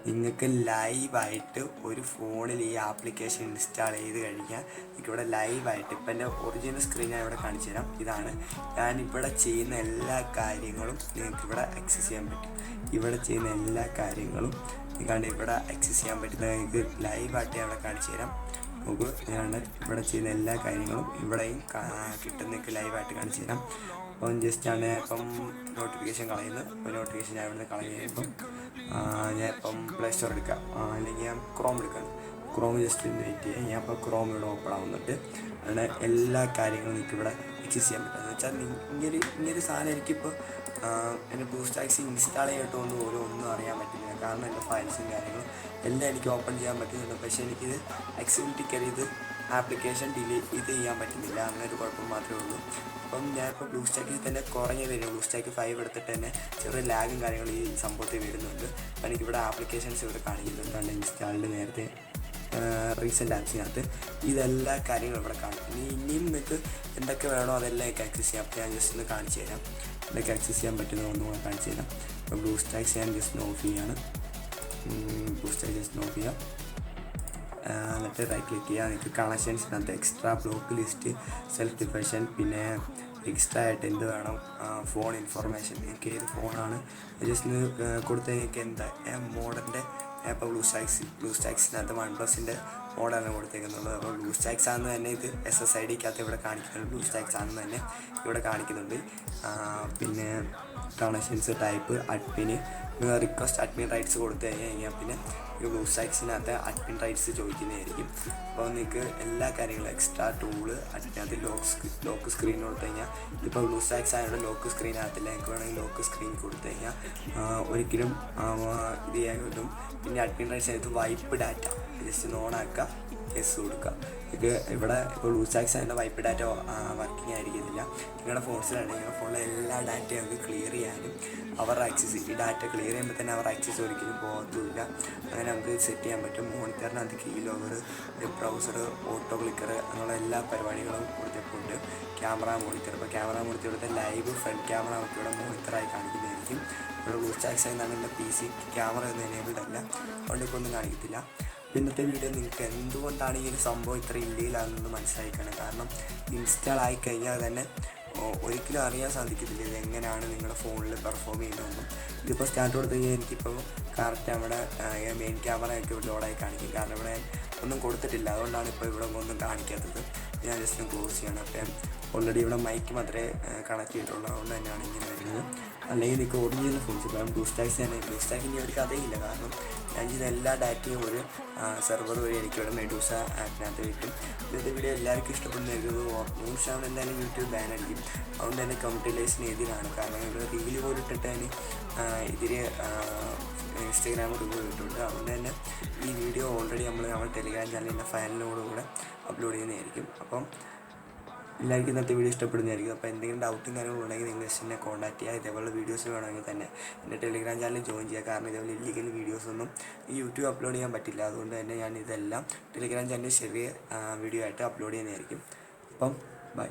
നിങ്ങൾക്ക് ലൈവായിട്ട് ഒരു ഫോണിൽ ഈ ആപ്ലിക്കേഷൻ ഇൻസ്റ്റാൾ ചെയ്ത് കഴിഞ്ഞാൽ എനിക്കിവിടെ ലൈവായിട്ട് ഇപ്പം എൻ്റെ ഒറിജിനൽ സ്ക്രീൻ ഞാൻ ഇവിടെ കാണിച്ചു തരാം. ഇതാണ് ഞാനിവിടെ ചെയ്യുന്ന എല്ലാ കാര്യങ്ങളും നിങ്ങൾക്കിവിടെ ആക്സസ് ചെയ്യാൻ പറ്റും. ഇവിടെ ചെയ്യുന്ന എല്ലാ കാര്യങ്ങളും നിങ്ങളുടെ ഇവിടെ ആക്സസ് ചെയ്യാൻ പറ്റുന്ന നിങ്ങൾക്ക് ലൈവായിട്ട് ഞാൻ ഇവിടെ കാണിച്ചു തരാം. നോക്കൂ, ഞാൻ ഇവിടെ ചെയ്യുന്ന എല്ലാ കാര്യങ്ങളും ഇവിടെയും കിട്ടുന്നതൊക്കെ ലൈവായിട്ട് കാണിച്ചു തരാം. അപ്പം ജസ്റ്റ് ആണ് ഇപ്പം നോട്ടിഫിക്കേഷൻ കളയുന്നത്. അപ്പോൾ നോട്ടിഫിക്കേഷൻ ഞാൻ ഇവിടുന്ന് കളഞ്ഞ് കഴിയുമ്പം ഞാൻ ഇപ്പം പ്ലേ സ്റ്റോർ എടുക്കാം, അല്ലെങ്കിൽ ഞാൻ ക്രോം എടുക്കാം. ക്രോം ജസ്റ്റ് വെയിറ്റ് ചെയ്യാം. ഞാൻ ഇപ്പോൾ ക്രോം ഇവിടെ ഓപ്പൺ ആവുന്നുണ്ട്. അങ്ങനെ എല്ലാ കാര്യങ്ങളും എനിക്ക് ഇവിടെ ആക്സസ് ചെയ്യാൻ പറ്റും. എന്ന് വെച്ചാൽ ഇങ്ങനൊരു സാധനം എനിക്കിപ്പോൾ എൻ്റെ ബ്ലൂസ്റ്റാക്സ് ഇൻസ്റ്റാൾ ചെയ്തിട്ടൊന്നും ഒന്നും അറിയാൻ പറ്റുന്നില്ല. കാരണം എൻ്റെ ഫയൽസും കാര്യങ്ങളും എല്ലാം എനിക്ക് ഓപ്പൺ ചെയ്യാൻ പറ്റുന്നുണ്ട്. പക്ഷേ എനിക്കിത് ആക്സിബിലിറ്റിക്കൽ ഇത് ആപ്ലിക്കേഷൻ ഡിലീറ്റ് ചെയ്യാൻ പറ്റുന്നില്ല. അങ്ങനെ ഒരു കുഴപ്പം മാത്രമേ ഉള്ളൂ. അപ്പം ഞാനിപ്പോൾ ബ്ലൂസ്റ്റാക്കിൽ തന്നെ കുറഞ്ഞ വരും. ബ്ലൂസ്റ്റാക്ക് 5 എടുത്തിട്ട് തന്നെ ചെറിയ ലാഗും കാര്യങ്ങളും ഈ സംഭവത്തിൽ വരുന്നുണ്ട്. അപ്പോൾ എനിക്കിവിടെ ആപ്ലിക്കേഷൻസ് ഇവിടെ കാണിക്കുന്നുണ്ട്. അതിൻ്റെ ഇൻസ്റ്റാൾഡ് നേരത്തെ റീസെൻ്റ് ആപ്സിനകത്ത് ഇതെല്ലാ കാര്യങ്ങളും ഇവിടെ കാണും. ഇനിയും നിങ്ങൾക്ക് എന്തൊക്കെ വേണോ അതെല്ലാം എനിക്ക് ആക്സസ് ചെയ്യാം. അപ്പോൾ ഞാൻ ജസ്റ്റ് ഒന്ന് കാണിച്ചു തരാം എന്തൊക്കെ ആക്സസ് ചെയ്യാൻ പറ്റുന്ന ഒന്നും കാണിച്ചു തരാം. അപ്പോൾ ബ്ലൂസ്റ്റാക്സ് ഞാൻ ജസ്റ്റ് ഓഫ് ചെയ്യാണ്. ബ്ലൂസ്റ്റാക്ക് ജസ്റ്റ് ഓഫ് ചെയ്യാം. എന്നിട്ട് റൈറ്റ് ക്ലിക്ക് ചെയ്യുക. നിങ്ങൾക്ക് കണക്ഷൻസിനകത്ത് എക്സ്ട്രാ ബ്ലോക്ക് ലിസ്റ്റ്, സെൽഫ് ഡിഫറൻഷ്യൻ, പിന്നെ എക്സ്ട്രാ ആയിട്ട് എന്ത് വേണം, ഫോൺ ഇൻഫർമേഷൻ, നിങ്ങൾക്ക് ഏത് ഫോണാണ് ജസ്റ്റ് കൊടുത്ത് നിങ്ങൾക്ക് എന്താ മോഡലിൻ്റെ ഇപ്പോൾ ബ്ലൂസ്റ്റാക്സിനകത്ത് OnePlusൻ്റെ മോഡലാണ് കൊടുത്തേക്കുന്നുള്ളത്. അപ്പോൾ ബ്ലൂസ്റ്റാക്സ് ആണെന്ന് തന്നെ ഇത് SSIDക്കകത്ത് ഇവിടെ കാണിക്കുന്നുണ്ട്. ബ്ലൂസ്റ്റാക്സ് ആണെന്ന് തന്നെ ഇവിടെ കാണിക്കുന്നുണ്ട്. പിന്നെ connections type അഡ്മിന് request admin rights കൊടുത്തു കഴിഞ്ഞാൽ പിന്നെ ഈ ബ്ലൂസ്റ്റാക്സിനകത്ത് അഡ്മിൻ റൈറ്റ്സ് ചോദിക്കുന്നതായിരിക്കും. അപ്പോൾ നിങ്ങൾക്ക് എല്ലാ കാര്യങ്ങളും എക്സ്ട്രാ ടൂള് അതിനകത്ത് ലോക്ക് സ്ക്രീൻ കൊടുത്തു കഴിഞ്ഞാൽ ഇപ്പോൾ ബ്ലൂസ്റ്റാക്സ് ആയതുകൊണ്ട് ലോക്ക് സ്ക്രീനകത്തില്ല. എനിക്ക് വേണമെങ്കിൽ ലോക്ക് സ്ക്രീൻ കൊടുത്തു കഴിഞ്ഞാൽ ഒരിക്കലും ഇത് ചെയ്യാൻ കിട്ടും. പിന്നെ അഡ്മിൻ റൈറ്റ്സ് അതിനകത്ത് വൈപ്പ് ഡാറ്റ ജസ്റ്റ് ഓണാക്കുക, യെസ് കൊടുക്കുക. ഇത് ഇവിടെ ഇപ്പോൾ ബ്ലൂസ്റ്റാക്സ് അതിൻ്റെ വൈപ്പ് ഡാറ്റ വർക്കിംഗ് ആയിരിക്കുന്നില്ല. നിങ്ങളുടെ ഫോൺസിലാണെങ്കിൽ നിങ്ങളുടെ ഫോണിലെ എല്ലാ ഡാറ്റയും നമുക്ക് ക്ലിയർ ചെയ്യാനും അവരുടെ ആക്സസ് ഈ ഡാറ്റ ക്ലിയർ ചെയ്യുമ്പോൾ തന്നെ അവരുടെ ആക്സസ് ഒരിക്കലും പോകത്തുമില്ല. അങ്ങനെ നമുക്ക് സെറ്റ് ചെയ്യാൻ പറ്റും. മോണിറ്ററിനകത്ത് key logger, web browser, auto clicker അങ്ങനെയുള്ള എല്ലാ പരിപാടികളും കൊടുത്തിട്ടുണ്ട്. ക്യാമറ മോണിറ്റർ, ഇപ്പോൾ ക്യാമറ മോണിറ്റർ ഇവിടുത്തെ ലൈവ് ഫ്രണ്ട് ക്യാമറ നമുക്ക് ഇവിടെ മോണിറ്ററായി കാണിക്കുന്നതായിരിക്കും. ഇവിടെ ബ്ലൂസ്റ്റാക്സ് എന്നാണ് എൻ്റെ PC ക്യാമറ ഒന്നും എനേബിൾഡ് അല്ല, അതുകൊണ്ട് ഇപ്പോൾ ഒന്നും കാണിക്കത്തില്ല. ഇന്നത്തെ വീഡിയോ നിങ്ങൾക്ക് എന്തുകൊണ്ടാണ് ഈ ഒരു സംഭവം ഇത്ര ഇല്ലയിലാണെന്ന് മനസ്സിലാക്കണം. കാരണം ഇൻസ്റ്റാൾ ആയിക്കഴിഞ്ഞാൽ തന്നെ ഒരിക്കലും അറിയാൻ സാധിക്കത്തില്ല ഇത് എങ്ങനെയാണ് നിങ്ങളുടെ ഫോണിൽ പെർഫോം ചെയ്യുന്നതെന്നും. ഇതിപ്പോൾ സ്റ്റാർട്ട് കൊടുത്തു കഴിഞ്ഞാൽ എനിക്കിപ്പോൾ കറക്റ്റ് നമ്മുടെ മെയിൻ ക്യാമറ ഒക്കെ ഇവിടെ ലോഡായി കാണിക്കും. കാരണം ഇവിടെ ഒന്നും കൊടുത്തിട്ടില്ല, അതുകൊണ്ടാണ് ഇപ്പോൾ ഇവിടെ ഒന്നും കാണിക്കാത്തത്. ഞാൻ ജസ്റ്റ് ക്ലോസ് ചെയ്യണം. അപ്പം ഓൾറെഡി ഇവിടെ മൈക്ക് മാത്രമേ കണക്ട് ചെയ്തിട്ടുള്ളൂ, അതുകൊണ്ട് തന്നെയാണ് ഇങ്ങനെ വരുന്നത്. അല്ലെങ്കിൽ നിങ്ങൾക്ക് ഒറിജിനൽ ഫോൺസ് ഇപ്പം ബ്ലൂസ്റ്റാക്സ് തന്നെ ബ്ലൂസ്റ്റാക്കിന് ഒരു കഥയില്ല. കാരണം ഞാൻ ചെയ്ത എല്ലാ ഡാറ്റയും ഒരു സെർവർ വഴി എനിക്ക് ഇവിടെ മെഡൂസ ആപ്പിനകത്ത് കിട്ടും. ഇന്നത്തെ വീഡിയോ എല്ലാവർക്കും ഇഷ്ടപ്പെടുന്നത് 100% എന്തായാലും യൂട്യൂബ് ബാൻ അടിക്കും. അതുകൊണ്ട് തന്നെ കമ്മ്യൂണിറ്റൈസേഷൻ എതിരാണ്. കാരണം ഇവിടെ റീല് പോലും ഇട്ടിട്ട് അതിന് ഇതിന് ഇൻസ്റ്റാഗ്രാമിൽ ഇട്ടിട്ടുണ്ട്. അതുകൊണ്ട് തന്നെ ഈ വീഡിയോ ഓൾറെഡി നമ്മുടെ ടെലിഗ്രാം ചാനലിൻ്റെ ഫയലിനോടുകൂടെ അപ്ലോഡ് ചെയ്യുന്നതായിരിക്കും. അപ്പം എല്ലാവർക്കും ഇന്നത്തെ വീഡിയോ ഇഷ്ടപ്പെടുന്നതായിരിക്കും. അപ്പോൾ എന്തെങ്കിലും ഡൗട്ടും കാര്യങ്ങളും ഉണ്ടെങ്കിൽ നിങ്ങൾ ജസ്റ്റ് എന്നെ കോൺടാക്ട് ചെയ്യുക. ഇതേപോലെ വീഡിയോസ് വേണമെങ്കിൽ തന്നെ എൻ്റെ ടെലിഗ്രാം ചാനൽ ജോയിൻ ചെയ്യുക. കാരണം ഇതേപോലെ ഇല്ലീഗൽ വീഡിയോസൊന്നും ഈ യൂട്യൂബ് അപ്ലോഡ് ചെയ്യാൻ പറ്റില്ല. അതുകൊണ്ട് തന്നെ ഞാൻ ഇതെല്ലാം ടെലിഗ്രാം ചാനലിൽ ചെറിയ വീഡിയോ ആയിട്ട് അപ്ലോഡ് ചെയ്യുന്നതായിരിക്കും. അപ്പം ബൈ.